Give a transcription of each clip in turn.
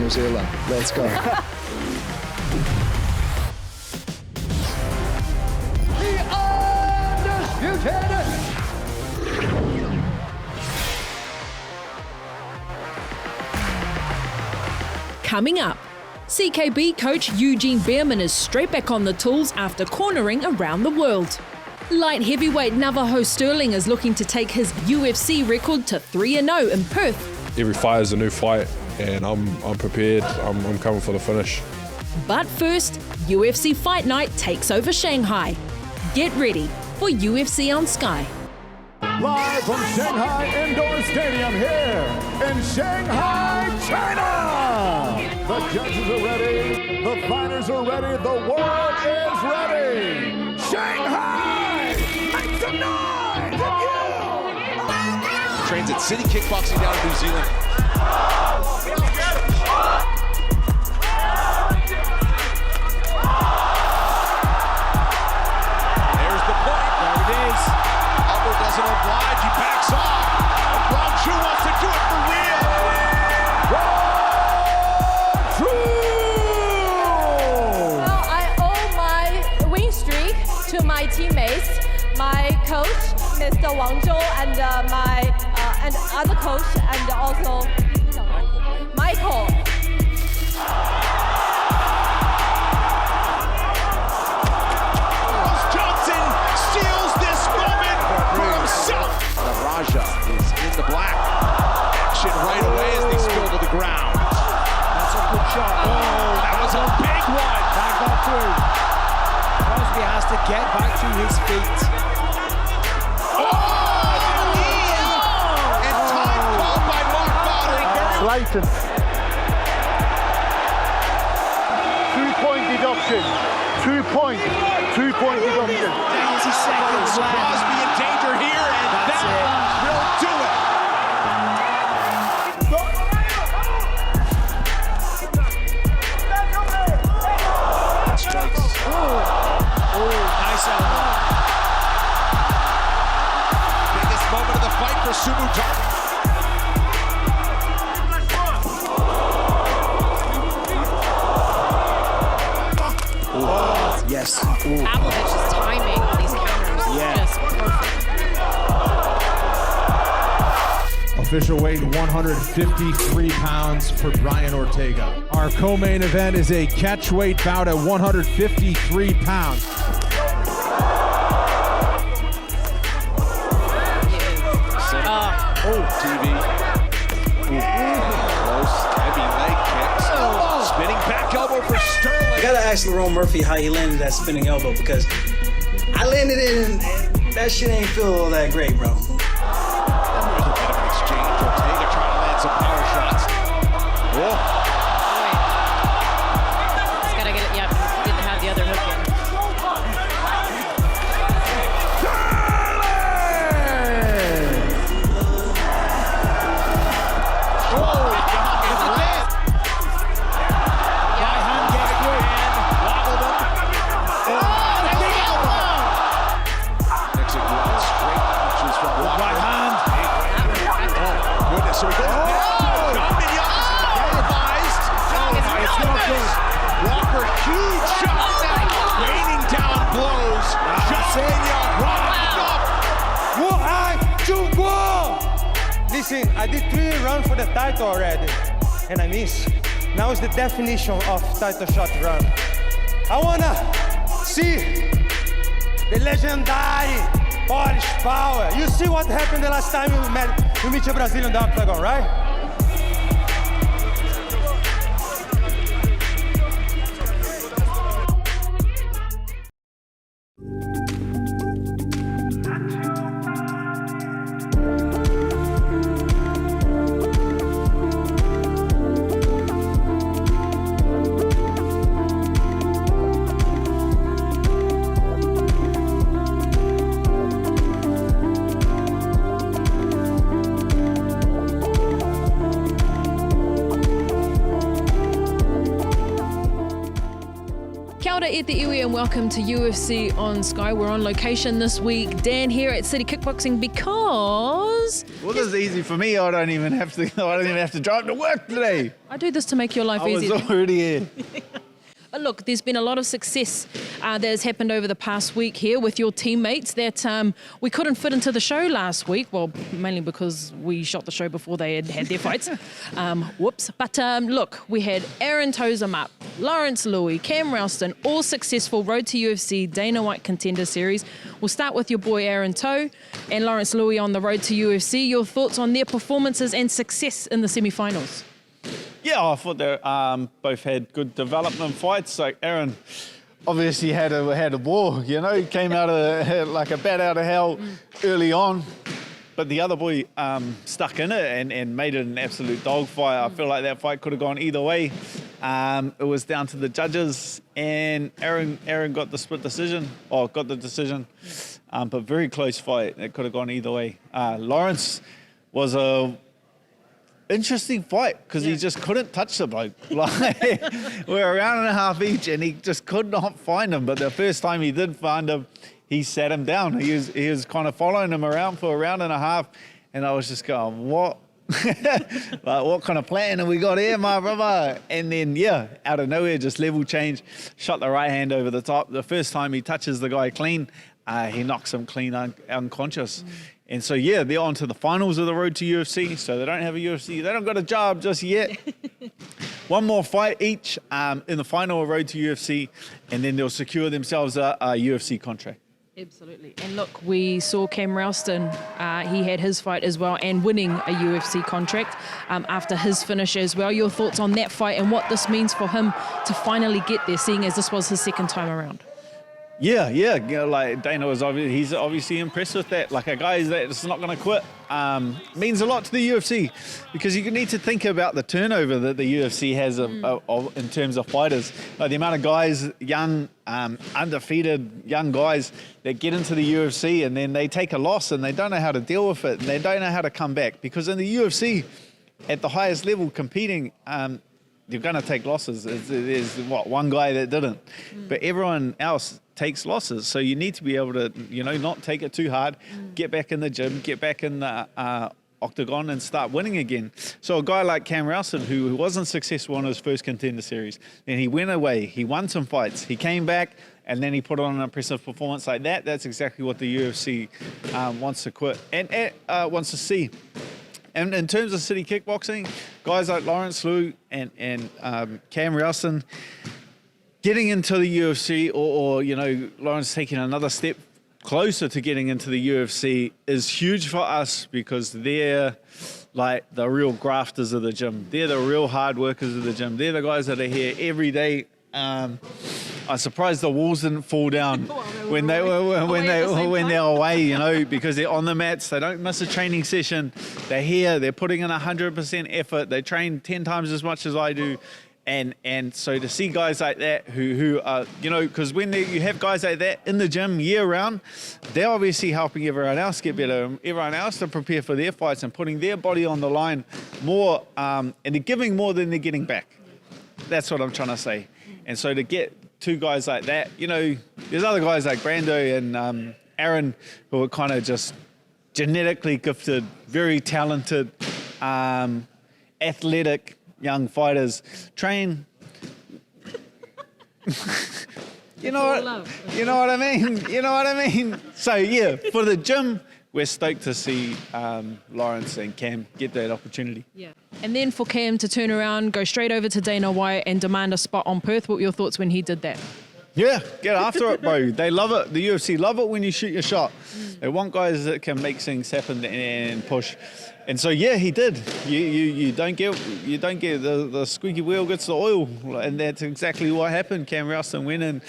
New Zealand. Let's go. The undisputed Coming up, CKB coach Eugene Bareman is straight back on the tools after cornering around the world. Light heavyweight Navajo Sterling is looking to take his UFC record to 3-0 in Perth. Every fight is a new fight, and I'm prepared. I'm coming for the finish. But first, UFC Fight Night takes over Shanghai. Get ready for UFC on Sky. live from Shanghai Indoor Stadium here in Shanghai, China. The judges are ready, the fighters are ready, the world is ready. Shanghai, make some noise! Trains at City Kickboxing down in New Zealand. There's the point. There it is. Albert doesn't oblige. He backs off. Rong Zhu wants to do it for real. Rong Zhu! Well, I owe my win streak to my teammates, my coach, Mr. Rong Zhu, and my other coach, and also Michael. Johnson steals this moment for himself. Raja is in the black. Action right away as they spill to the ground. That's a good shot. Oh, that was a big one. Back got through. Crosby has to get back to his feet. And time called by Mark Bowden. Blatant. 2-point deduction. 2-point deduction. 90 seconds left. Crosby in danger here, and That's that will do it. Strikes. Nice elbow. Biggest moment of the fight for Sumu Tark. Yes. Pavlovich's timing on these counters is just perfect. Official weight 153 pounds for Brian Ortega. Our co-main event is a catchweight bout at 153 pounds. TV. Close, heavy leg kicks. Spinning back elbow for Sterling. I gotta ask Lerone Murphy how he landed that spinning elbow, because I landed it and that shit ain't feel all that great, bro. There's a bit of an exchange. Ortega trying to land some power shots. Oh, He's got to get it. Yeah, didn't have the other hook in. so he goes down. John Mignogna is televised. It's not good. Walker, huge shot now. Raining down blows. John Mignogna. Listen, I did 3 rounds for the title already, and I missed. Now is the definition of title shot run. I wanna see the legendary Polish power. You see what happened the last time we meet a Brazilian the octagon, right? Kia ora e te iwi and welcome to UFC on Sky. We're on location this week. Dan here at City Kickboxing because was. Well, this is easy for me. I don't even have to drive to work today. I do this to make your life easier. I was already here. Look, there's been a lot of success that has happened over the past week here with your teammates that we couldn't fit into the show last week. Well, mainly because we shot the show before they had their fights. Whoops. But look, we had Aaron Tau Lawrence Lui, Cam Rowston, all successful Road to UFC Dana White Contender Series. We'll start with your boy Aaron Tau and Lawrence Lui on the road to UFC. Your thoughts on their performances and success in the semi-finals? Yeah, I thought they both had good development fights. Like Aaron obviously had a war, you know, he came out of like a bat out of hell early on. But the other boy stuck in it and made it an absolute dogfight. I feel like that fight could have gone either way. It was down to the judges, and Aaron got the split decision, or got the decision. But very close fight. It could have gone either way. Lawrence was a interesting fight because he just couldn't touch the bloke. Like, we're a round and a half each, and he just could not find him. But the first time he did find him, he sat him down. He was kind of following him around for a round and a half, and I was just going, what? Like, what kind of plan have we got here, my brother? And then, yeah, out of nowhere, just level change, shot the right hand over the top. The first time he touches the guy clean, he knocks him clean unconscious. And so, yeah, they're on to the finals of the road to UFC. So they don't have a UFC. They don't got a job just yet. One more fight each in the final of road to UFC, and then they'll secure themselves a UFC contract. Absolutely. And look, we saw Cam Rowston, he had his fight as well and winning a UFC contract after his finish as well. Your thoughts on that fight and what this means for him to finally get there, seeing as this was his second time around? Yeah, you know, like Dana was he's obviously impressed with that. Like a guy that's not going to quit means a lot to the UFC, because you need to think about the turnover that the UFC has in terms of fighters. Like the amount of guys, young, undefeated young guys that get into the UFC and then they take a loss and they don't know how to deal with it and they don't know how to come back, because in the UFC, at the highest level competing, you're going to take losses. There's one guy that didn't, but everyone else takes losses. So you need to be able to, you know, not take it too hard, get back in the gym, get back in the octagon and start winning again. So a guy like Cam Rowston, who wasn't successful in his first Contender Series, then he went away, he won some fights, he came back, and then he put on an impressive performance like that. That's exactly what the UFC wants to quit and wants to see. And in terms of City Kickboxing, guys like Lawrence Lui and Cam Rowston getting into the UFC, or you know, Lawrence taking another step closer to getting into the UFC is huge for us, because they're like the real grafters of the gym. They're the real hard workers of the gym. They're the guys that are here every day. I'm surprised the walls didn't fall down when they're away, you know, because they're on the mats. They don't miss a training session. They're here. They're putting in 100% effort. They train 10 times as much as I do. And so to see guys like that who are, you know, because when you have guys like that in the gym year round, they're obviously helping everyone else get better, everyone else to prepare for their fights and putting their body on the line more, and they're giving more than they're getting back. That's what I'm trying to say. And so to get two guys like that, you know, there's other guys like Brando and Aaron who are kind of just genetically gifted, very talented, athletic young fighters, train. You know what I mean? You know what I mean? So yeah, for the gym, we're stoked to see Lawrence and Cam get that opportunity. Yeah. And then for Cam to turn around, go straight over to Dana White and demand a spot on Perth. What were your thoughts when he did that? Yeah, get after it, bro. They love it. The UFC love it when you shoot your shot. They want guys that can make things happen and push. And so yeah, he did. You don't get the squeaky wheel gets the oil, and that's exactly what happened. Cam Rowston went and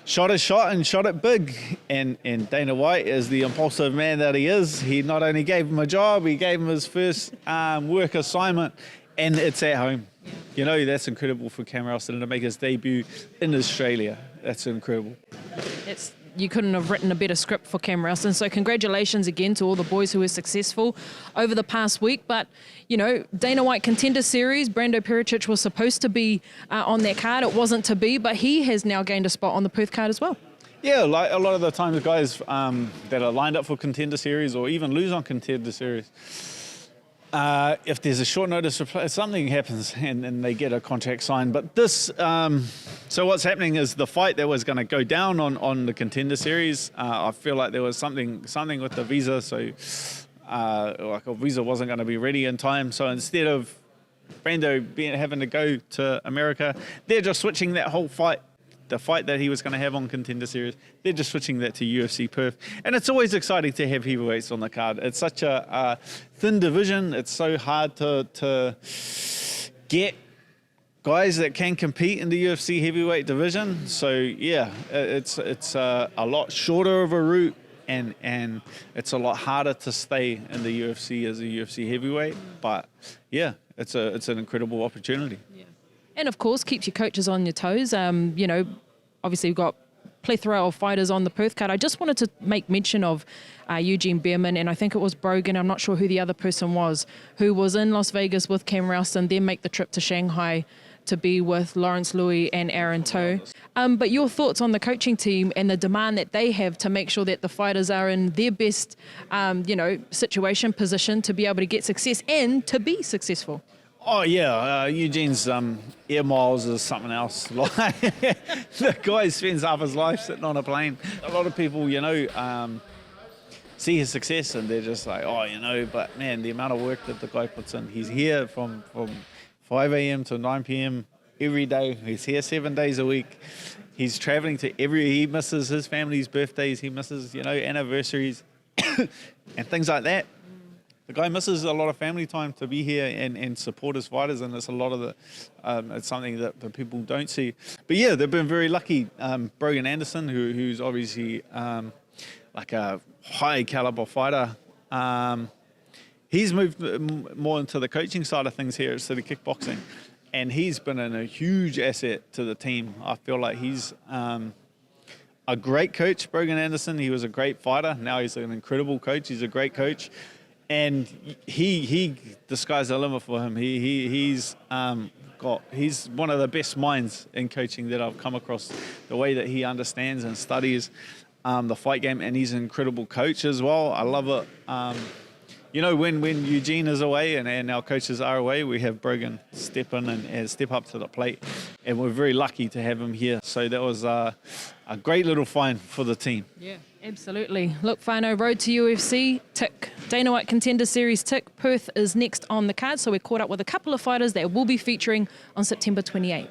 shot his shot and shot it big. And Dana White, as the impulsive man that he is, he not only gave him a job, he gave him his first work assignment, and it's at home. You know, that's incredible for Cam Rowston to make his debut in Australia. That's incredible. You couldn't have written a better script for Cam Rowston. So congratulations again to all the boys who were successful over the past week. But, you know, Dana White Contender Series, Brando Pericic was supposed to be on that card. It wasn't to be, but he has now gained a spot on the Perth card as well. Yeah, like a lot of the times guys that are lined up for Contender Series or even lose on Contender Series, if there's a short notice, something happens and they get a contract signed. But this, so what's happening is the fight that was going to go down on the Contender Series, I feel like there was something with the visa, so like a visa wasn't going to be ready in time. So instead of Brando having to go to America, they're just switching that whole fight. The fight that he was going to have on Contender Series, they're just switching that to UFC Perth. And it's always exciting to have heavyweights on the card. It's such a thin division. It's so hard to get guys that can compete in the UFC heavyweight division. So, yeah, it's a lot shorter of a route, and it's a lot harder to stay in the UFC as a UFC heavyweight. But, yeah, it's an incredible opportunity. Yeah. And, of course, keeps your coaches on your toes. You know, obviously we've got plethora of fighters on the Perth card. I just wanted to make mention of Eugene Bareman, and I think it was Brogan, I'm not sure who the other person was, who was in Las Vegas with Cam Rowston, then make the trip to Shanghai to be with Lawrence Lui and Aaron Tau. But your thoughts on the coaching team and the demand that they have to make sure that the fighters are in their best, situation, position to be able to get success and to be successful? Oh, yeah, Eugene's air miles is something else. The guy spends half his life sitting on a plane. A lot of people, see his success and they're just like, but man, the amount of work that the guy puts in. He's here from 5 a.m. to 9 p.m. every day. He's here 7 days a week. He's traveling to he misses his family's birthdays. He misses, anniversaries and things like that. The guy misses a lot of family time to be here and support his fighters, and it's a lot of it's something that the people don't see. But yeah, they've been very lucky. Brogan Anderson, who's obviously like a high caliber fighter, he's moved more into the coaching side of things here at City Kickboxing, and he's been a huge asset to the team. I feel like he's a great coach, Brogan Anderson. He was a great fighter. Now he's an incredible coach. He's a great coach. And the sky's the limit for him. He's one of the best minds in coaching that I've come across. The way that he understands and studies the fight game, and he's an incredible coach as well. I love it. When Eugene is away and our coaches are away, we have Brogan step in and step up to the plate, and we're very lucky to have him here. So that was a great little find for the team. Yeah. Absolutely. Look, Whānau, road to UFC, tick. Dana White Contender Series, tick. Perth is next on the card, so we're caught up with a couple of fighters that will be featuring on September 28th.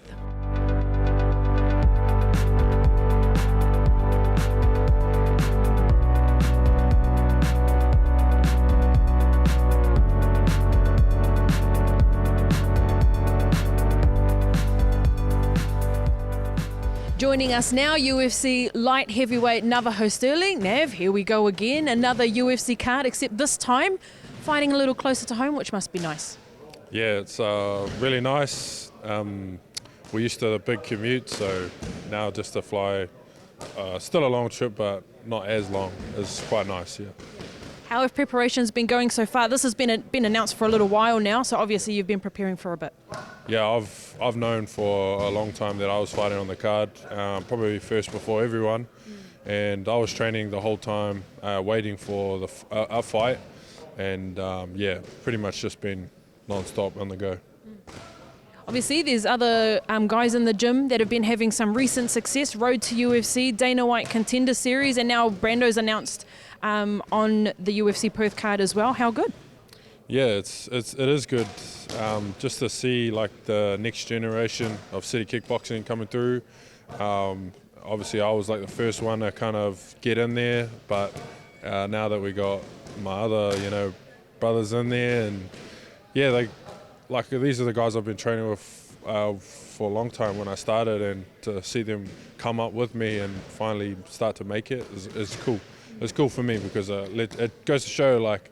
Joining us now, UFC light heavyweight Navajo Sterling. Nav, here we go again. Another UFC card, except this time fighting a little closer to home, which must be nice. Yeah, it's really nice. We're used to the big commute, so now just to fly, still a long trip, but not as long. It's quite nice, yeah. How have preparations been going so far? This has been announced for a little while now, so obviously you've been preparing for a bit. Yeah, I've known for a long time that I was fighting on the card, probably first before everyone, and I was training the whole time, waiting for a fight, and pretty much just been non-stop on the go. Obviously, there's other guys in the gym that have been having some recent success. Road to UFC, Dana White Contender Series, and now Brando's announced on the UFC Perth card as well. How good? Yeah, it is good. Just to see like the next generation of City Kickboxing coming through. Obviously, I was like the first one to kind of get in there, but now that we got my other brothers in there, and yeah, these are the guys I've been training with for a long time when I started, and to see them come up with me and finally start to make it is cool. It's cool for me because it goes to show like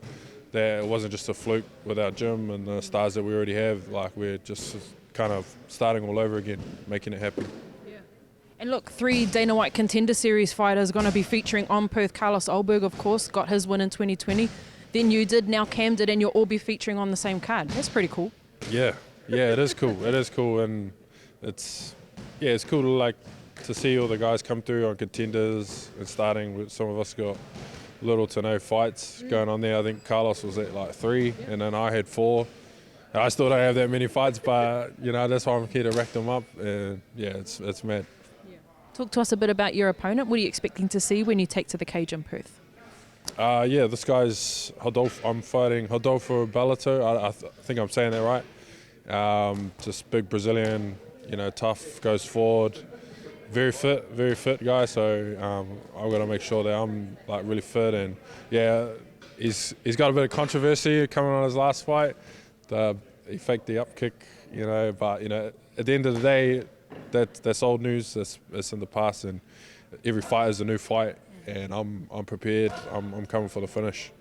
that it wasn't just a fluke with our gym and the stars that we already have. Like we're just kind of starting all over again, making it happen. Yeah. And look, 3 Dana White Contender Series fighters going to be featuring on Perth. Carlos Olberg, of course, got his win in 2020. Then you did, now Cam did, and you'll all be featuring on the same card. That's pretty cool. Yeah, it is cool. It is cool, and it's cool to like to see all the guys come through on contenders and starting with some of us got little to no fights going on there. I think Carlos was at like 3 and then I had 4. And I still don't have that many fights, but you know, that's why I'm here to rack them up. And yeah, it's mad. Talk to us a bit about your opponent. What are you expecting to see when you take to the cage in Perth? Yeah, this guy's Rodolfo. I'm fighting Rodolfo Bellato. I think I'm saying that right. Just big Brazilian, you know, tough, goes forward, very fit guy. So I've got to make sure that I'm like really fit. And yeah, he's got a bit of controversy coming on his last fight. He faked the up kick, you know. But you know, at the end of the day, that's old news. That's in the past, and every fight is a new fight. And I'm prepared. I'm coming for the finish.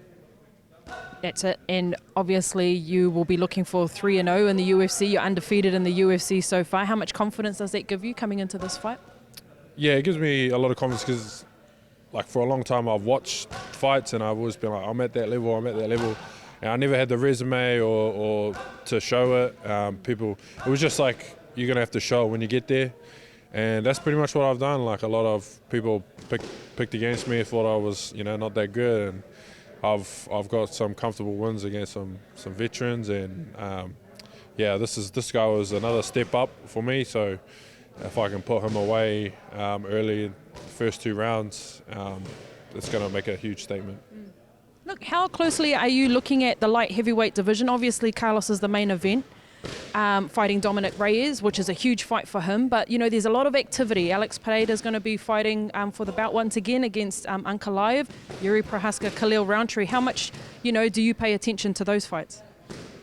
That's it. And obviously you will be looking for 3-0 in the UFC. You're undefeated in the UFC so far. How much confidence does that give you coming into this fight? Yeah, it gives me a lot of confidence because, like, for a long time I've watched fights and I've always been like, I'm at that level. And I never had the resume or to show it. It was just like, you're going to have to show it when you get there. And that's pretty much what I've done. Like, a lot of people picked against me, thought I was, you know, not that good. And I've got some comfortable wins against some veterans. And, yeah, this guy was another step up for me. So if I can put him away early in the first 2 rounds, it's going to make a huge statement. Look, how closely are you looking at the light heavyweight division? Obviously, Carlos is the main event, fighting Dominic Reyes, which is a huge fight for him. But, you know, there's a lot of activity. Alex Pereira is going to be fighting for the belt once again against Ankalaev, Yuri Prohaska, Khalil Roundtree. How much, you know, do you pay attention to those fights?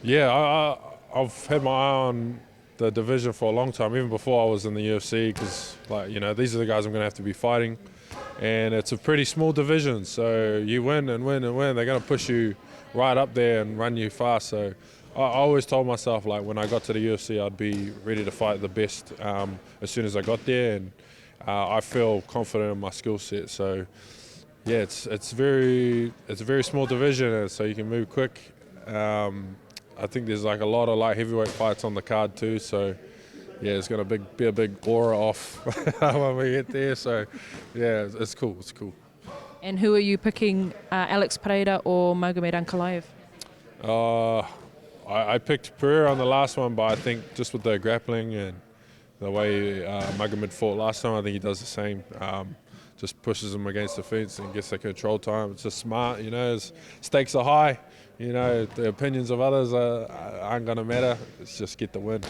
Yeah, I've had my eye on the division for a long time, even before I was in the UFC, because, like, you know, these are the guys I'm going to have to be fighting. And it's a pretty small division, so you win and win and win. They're going to push you right up there and run you fast. So I always told myself, like, when I got to the UFC, I'd be ready to fight the best as soon as I got there. And I feel confident in my skill set. So yeah, it's a very small division, so you can move quick. I think there's like a lot of light heavyweight fights on the card too. So yeah, it's going to be a big aura off when we get there. So, yeah, it's cool. It's cool. And who are you picking, Alex Pereira or Magomed Ankalaev? I picked Pereira on the last one, but I think just with the grappling and the way Magomed fought last time, I think he does the same. Just pushes him against the fence and gets the control time. It's just smart, you know. His stakes are high. You know, the opinions of others aren't going to matter. It's just get the win.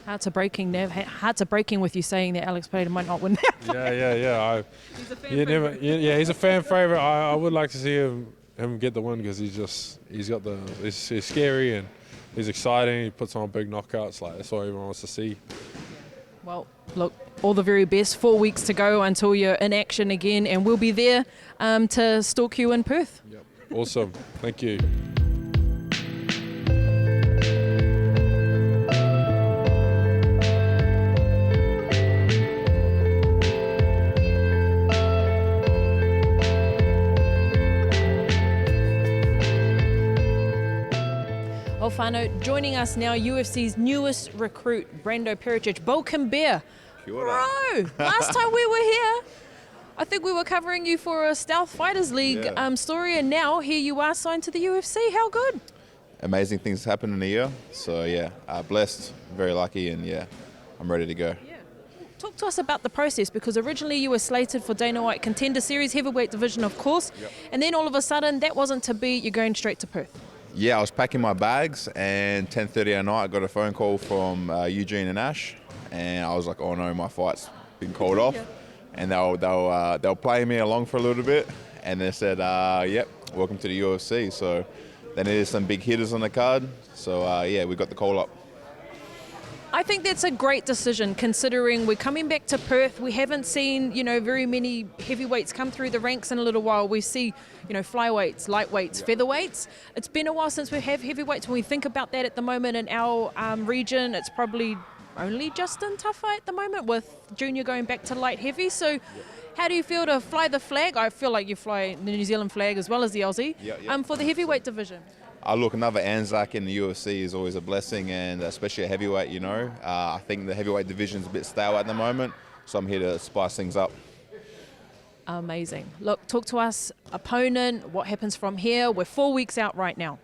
Hearts are breaking, Nev. Hearts are breaking with you saying that Alex Pereira might not win that fight. Yeah. He's a fan favorite. He's a fan favorite. I would like to see him get the win because he's scary and he's exciting. He puts on big knockouts. Like, that's what everyone wants to see. Well, look, all the very best. 4 weeks to go until you're in action again, and we'll be there to stalk you in Perth. Yep. Awesome. Thank you. Whānau, joining us now, UFC's newest recruit, Brando Pericic. Welcome, Bear. Bro, last time we were here, I think we were covering you for a Stealth Fighters League story, and now here you are signed to the UFC. How good? Amazing things happen in a year. So, yeah, blessed, very lucky, and, yeah, I'm ready to go. Yeah. Talk to us about the process, because originally you were slated for Dana White Contender Series, heavyweight division, of course, and then all of a sudden that wasn't to be. You're going straight to Perth. Yeah, I was packing my bags, and 10:30 at night I got a phone call from Eugene and Ash, and I was like, oh no, my fight's been called off. And they'll play me along for a little bit, and they said, yep, welcome to the UFC. So they needed some big hitters on the card, so yeah, we got the call up. I think that's a great decision, considering we're coming back to Perth. We haven't seen, very many heavyweights come through the ranks in a little while. We see, flyweights, lightweights, featherweights. It's been a while since we have heavyweights. When we think about that at the moment in our region, it's probably only Justin Tafai at the moment, with Junior going back to light heavy. So how do you feel to fly the flag? I feel like you fly the New Zealand flag as well as the Aussie for the heavyweight division. Look, another Anzac in the UFC is always a blessing, and especially a heavyweight, I think the heavyweight division is a bit stale at the moment. So I'm here to spice things up. Amazing. Look, talk to us, opponent, what happens from here? We're 4 weeks out right now.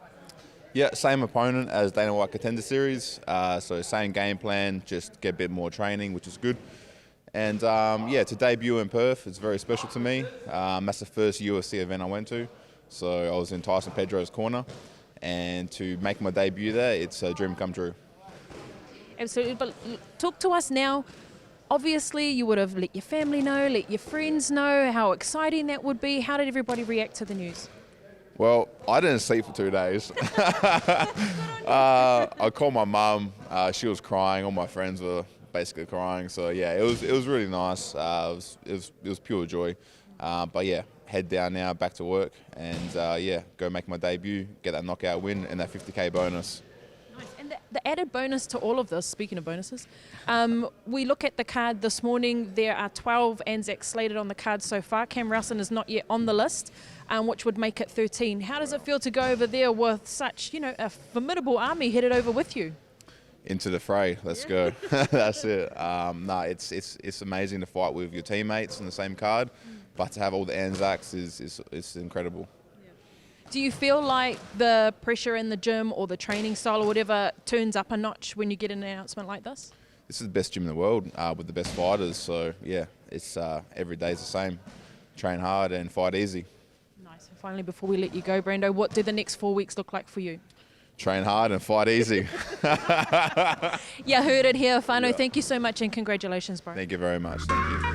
Yeah, same opponent as Dana White Contender Series. So same game plan, just get a bit more training, which is good. And yeah, to debut in Perth, it's very special to me. That's the first UFC event I went to. So I was in Tyson Pedro's corner. And to make my debut there, it's a dream come true. Absolutely. But talk to us now. Obviously, you would have let your family know, let your friends know how exciting that would be. How did everybody react to the news? Well, I didn't sleep for 2 days. I called my mum. She was crying. All my friends were basically crying. So yeah, it was really nice. It was pure joy. But yeah, head down now, back to work, and yeah, go make my debut, get that knockout win, and that 50K bonus. Nice. And the added bonus to all of this, speaking of bonuses, we look at the card this morning. There are 12 Anzacs slated on the card so far. Cam Rowston is not yet on the list, which would make it 13. How does it feel to go over there with such, a formidable army headed over with you? Into the fray, let's go. That's it. No, it's amazing to fight with your teammates on the same card, but to have all the Anzacs is incredible. Do you feel like the pressure in the gym or the training style or whatever turns up a notch when you get an announcement like this? This is the best gym in the world with the best fighters. So yeah, it's every day's the same. Train hard and fight easy. Nice. And finally, before we let you go, Brando, what do the next 4 weeks look like for you? Train hard and fight easy. Yeah, heard it here, Whānau. Yeah. Thank you so much and congratulations, bro. Thank you very much. Thank you.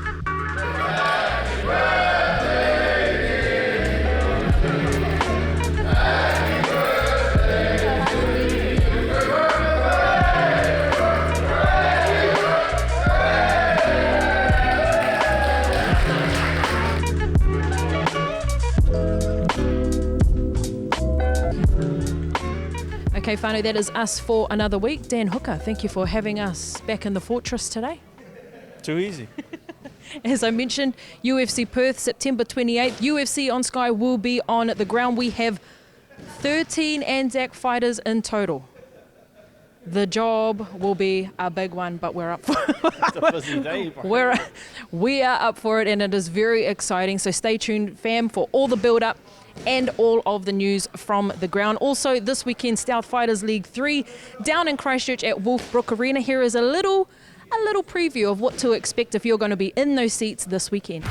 Okay, Whānau, that is us for another week. Dan Hooker, thank you for having us back in the fortress today. Too easy. As I mentioned, UFC Perth, September 28th. UFC on Sky will be on the ground. We have 13 Anzac fighters in total. The job will be a big one, but we're up for it. It's a busy day, bro. We are up for it, and it is very exciting. So stay tuned, fam, for all the build-up and all of the news from the ground. Also, this weekend, Stealth Fighters League 3 down in Christchurch at Wolfbrook Arena. Here is a little preview of what to expect if you're going to be in those seats this weekend.